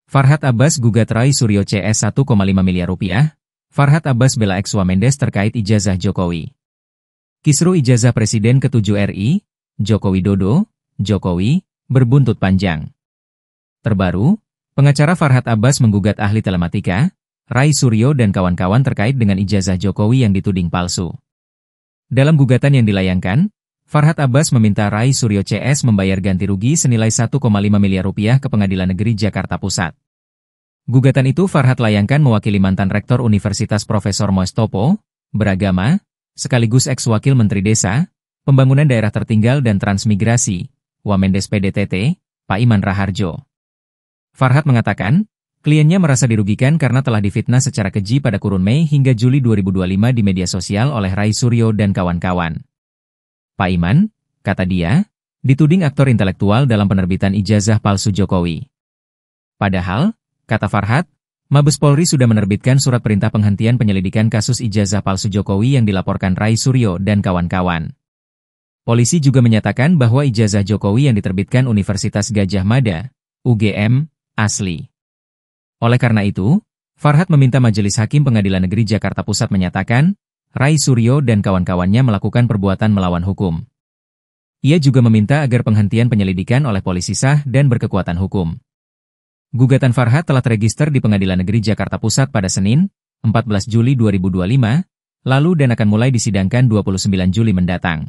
Farhad Abbas gugat Rai Suryo CS 1,5 miliar rupiah. Farhad Abbas bela ex-Wamendes terkait ijazah Jokowi. Kisru ijazah Presiden ke-7 RI, Joko Widodo, Jokowi, berbuntut panjang. Terbaru, pengacara Farhad Abbas menggugat ahli telematika, Rai Suryo dan kawan-kawan terkait dengan ijazah Jokowi yang dituding palsu. Dalam gugatan yang dilayangkan, Farhad Abbas meminta Rai Suryo CS membayar ganti rugi senilai 1,5 miliar rupiah ke Pengadilan Negeri Jakarta Pusat. Gugatan itu Farhad layangkan mewakili mantan Rektor Universitas Profesor Mustopo, beragama, sekaligus ex-wakil Menteri Desa, Pembangunan Daerah Tertinggal dan Transmigrasi, Wamendes PDTT, Pak Iman Raharjo. Farhad mengatakan, kliennya merasa dirugikan karena telah difitnah secara keji pada kurun Mei hingga Juli 2025 di media sosial oleh Rai Suryo dan kawan-kawan. Pak Iman, kata dia, dituding aktor intelektual dalam penerbitan ijazah palsu Jokowi. Padahal, kata Farhad, Mabes Polri sudah menerbitkan surat perintah penghentian penyelidikan kasus ijazah palsu Jokowi yang dilaporkan Rai Suryo dan kawan-kawan. Polisi juga menyatakan bahwa ijazah Jokowi yang diterbitkan Universitas Gadjah Mada, UGM, asli. Oleh karena itu, Farhad meminta Majelis Hakim Pengadilan Negeri Jakarta Pusat menyatakan, Rai Suryo dan kawan-kawannya melakukan perbuatan melawan hukum. Ia juga meminta agar penghentian penyelidikan oleh polisi sah dan berkekuatan hukum. Gugatan Farhad telah terregister di Pengadilan Negeri Jakarta Pusat pada Senin, 14 Juli 2025, lalu dan akan mulai disidangkan 29 Juli mendatang.